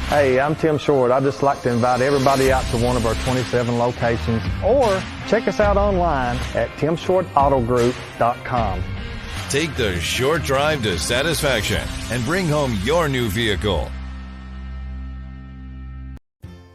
Hey, I'm Tim Short. I'd just like to invite everybody out to one of our 27 locations, or check us out online at timshortautogroup.com. Take the short drive to satisfaction and bring home your new vehicle.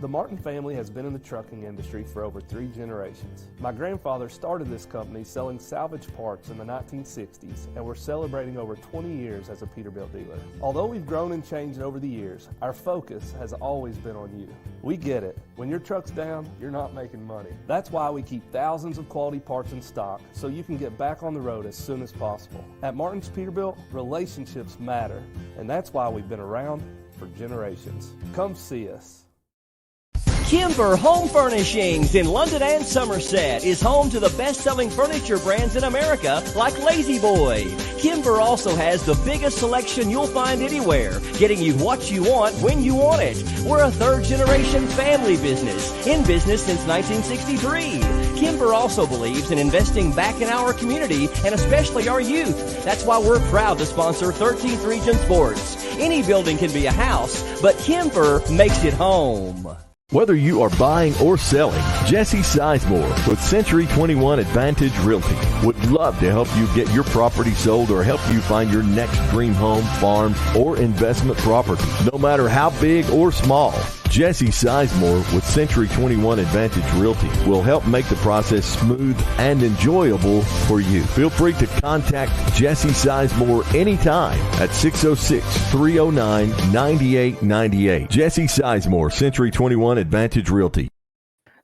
The Martin family has been in the trucking industry for over 3 generations. My grandfather started this company selling salvage parts in the 1960s, and we're celebrating over 20 years as a Peterbilt dealer. Although we've grown and changed over the years, our focus has always been on you. We get it. When your truck's down, you're not making money. That's why we keep thousands of quality parts in stock so you can get back on the road as soon as possible. At Martin's Peterbilt, relationships matter, and that's why we've been around for generations. Come see us. Kimber Home Furnishings in London and Somerset is home to the best-selling furniture brands in America like Lazy Boy. Kimber also has the biggest selection you'll find anywhere, getting you what you want when you want it. We're a third-generation family business, in business since 1963. Kimber also believes in investing back in our community and especially our youth. That's why we're proud to sponsor 13th Region Sports. Any building can be a house, but Kimber makes it home. Whether you are buying or selling, Jesse Sizemore with Century 21 Advantage Realty would love to help you get your property sold or help you find your next dream home, farm, or investment property, no matter how big or small. Jesse Sizemore with Century 21 Advantage Realty will help make the process smooth and enjoyable for you. Feel free to contact Jesse Sizemore anytime at 606-309-9898. Jesse Sizemore, Century 21 Advantage Realty.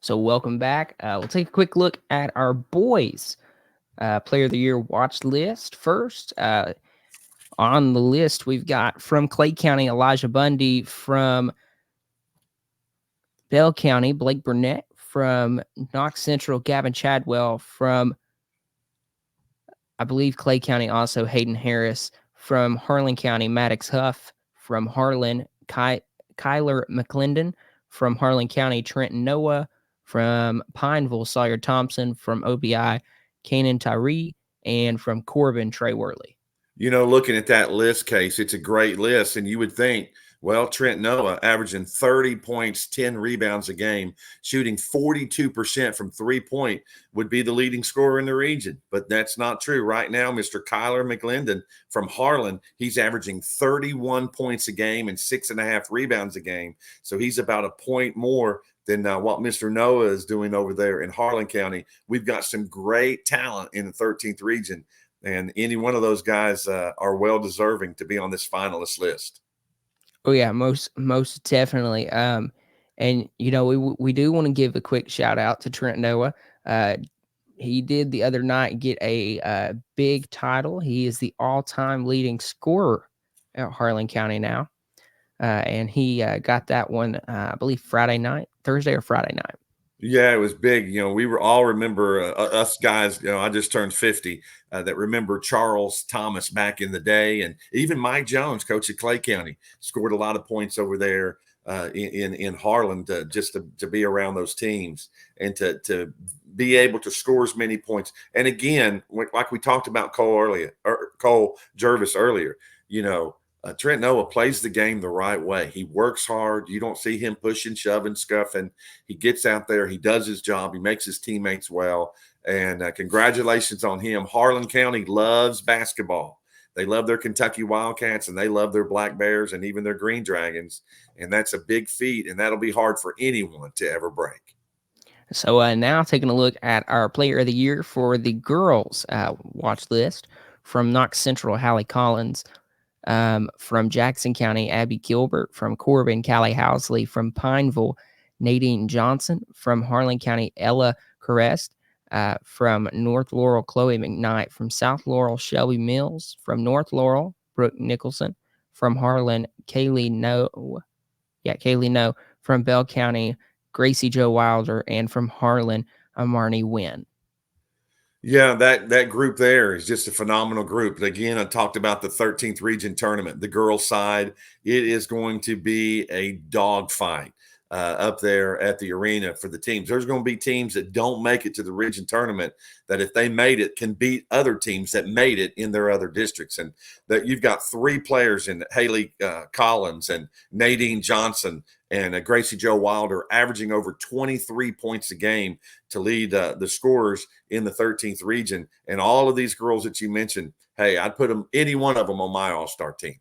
So welcome back. We'll take a quick look at our boys Player of the Year watch list. First, on the list, we've got from Clay County, Elijah Bundy. From Bell County, Blake Burnett. From Knox Central, Gavin Chadwell. From, I believe, Clay County, also Hayden Harris. From Harlan County, Maddox Huff. From Harlan, Kyler McClendon. From Harlan County, Trenton Noah. From Pineville, Sawyer Thompson. From OBI, Kanan Tyree. And from Corbin, Trey Worley. You know, looking at that list, Case, it's a great list. And you would think, well, Trent Noah averaging 30 points, 10 rebounds a game, shooting 42% from three-point would be the leading scorer in the region. But that's not true. Right now, Mr. Kyler McClendon from Harlan, he's averaging 31 points a game and 6.5 rebounds a game. So he's about a point more than what Mr. Noah is doing over there in Harlan County. We've got some great talent in the 13th region, and any one of those guys are well-deserving to be on this finalist list. Oh yeah, most definitely. And you know, we do want to give a quick shout out to Trent Noah. He did the other night get a big title. He is the all-time leading scorer at Harlan County now, and he got that one, I believe, Thursday or Friday night. Yeah, it was big. You know, we were all remember us guys. You know, I just turned 50. That remember Charles Thomas back in the day, and even Mike Jones, coach at Clay County, scored a lot of points over there in Harlan to be around those teams and to be able to score as many points. And again, like we talked about Cole Jervis earlier, you know. Trent Noah plays the game the right way. He works hard. You don't see him pushing, shoving, scuffing. He gets out there. He does his job. He makes his teammates well. And congratulations on him. Harlan County loves basketball. They love their Kentucky Wildcats, and they love their Black Bears and even their Green Dragons. And that's a big feat, and that'll be hard for anyone to ever break. So now taking a look at our Player of the Year for the girls watch list. From Knox Central, Hallie Collins. From Jackson County, Abby Gilbert. From Corbin, Callie Housley. From Pineville, Nadine Johnson. From Harlan County, Ella Carest. From North Laurel, Chloe McKnight. From South Laurel, Shelby Mills. From North Laurel, Brooke Nicholson. From Harlan, Kaylee No. From Bell County, Gracie Joe Wilder. And from Harlan, Amarni Wynn. Yeah, that group there is just a phenomenal group. Again, I talked about the 13th region tournament, the girls' side. It is going to be a dogfight up there at the arena for the teams. There's going to be teams that don't make it to the region tournament that if they made it can beat other teams that made it in their other districts. And that you've got three players in Haley Collins and Nadine Johnson and Gracie Joe Wilder averaging over 23 points a game to lead the scorers in the 13th region. And all of these girls that you mentioned, hey, I'd put any one of them on my all-star team.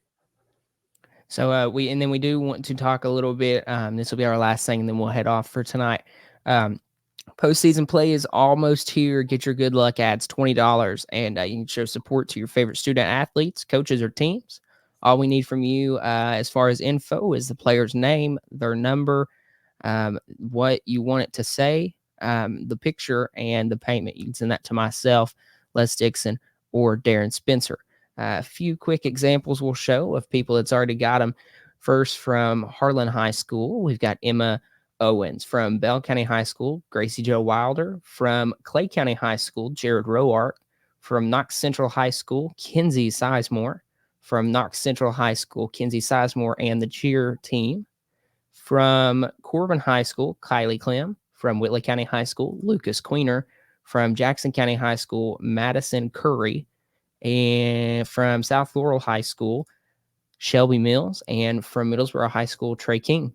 So we do want to talk a little bit. This will be our last thing, and then we'll head off for tonight. Postseason play is almost here. Get your good luck ads, $20, and you can show support to your favorite student athletes, coaches, or teams. All we need from you as far as info is the player's name, their number, what you want it to say, the picture, and the payment. You can send that to myself, Les Dixon, or Darren Spencer. A few quick examples we'll show of people that's already got them. First, from Harlan High School, we've got Emma Owens. From Bell County High School, Gracie Jo Wilder. From Clay County High School, Jared Roark. From Knox Central High School, Kinsey Sizemore. From Knox Central High School, Kinsey Sizemore and the cheer team. From Corbin High School, Kylie Clem. From Whitley County High School, Lucas Queener. From Jackson County High School, Madison Curry. And from South Laurel High School, Shelby Mills. And from Middlesboro High School, Trey King.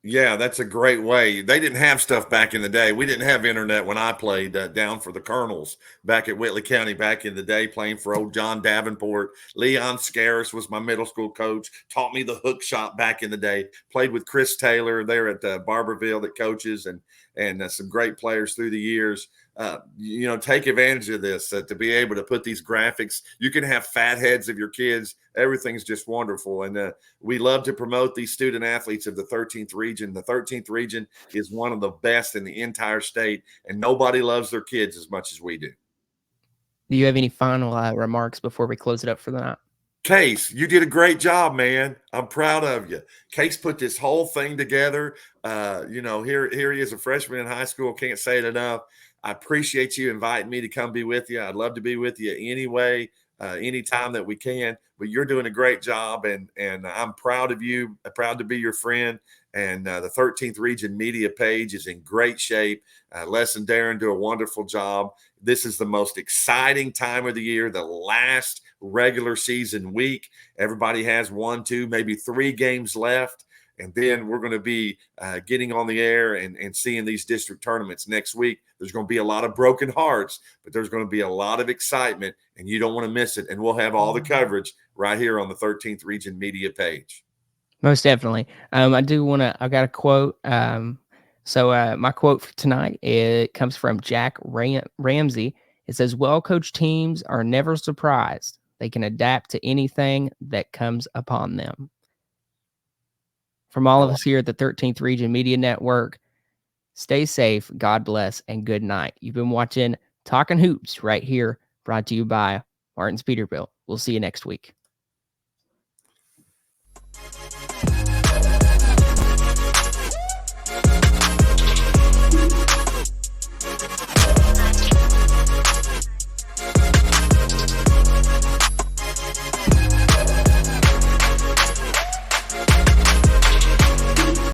Yeah, that's a great way. They didn't have stuff back in the day. We didn't have internet when I played down for the Colonels back at Whitley County back in the day, playing for old John Davenport. Leon Scaris was my middle school coach, taught me the hook shot back in the day. Played with Chris Taylor there at Barberville that coaches, and some great players through the years. Take advantage of this to be able to put these graphics. You can have fat heads of your kids. Everything's just wonderful. And we love to promote these student athletes of the 13th region. The 13th region is one of the best in the entire state, and nobody loves their kids as much as we do. Do you have any final remarks before we close it up for the night? Case, you did a great job, man. I'm proud of you. Case put this whole thing together. Here he is, a freshman in high school. Can't say it enough. I appreciate you inviting me to come be with you. I'd love to be with you anyway, anytime that we can. But you're doing a great job, and I'm proud of you. I'm proud to be your friend. And the 13th Region Media page is in great shape. Les and Darren do a wonderful job. This is the most exciting time of the year, the last regular season week. Everybody has 1, 2, maybe 3 games left. And then we're going to be getting on the air and seeing these district tournaments next week. There's going to be a lot of broken hearts, but there's going to be a lot of excitement, and you don't want to miss it. And we'll have all the coverage right here on the 13th Region Media page. Most definitely. I do want to, I got a quote. So my quote for tonight, it comes from Jack Ramsey. It says, well-coached teams are never surprised. They can adapt to anything that comes upon them. From all of us here at the 13th Region Media Network, stay safe, God bless, and good night. You've been watching Talking Hoops right here, brought to you by Martin's Peterbilt. We'll see you next week.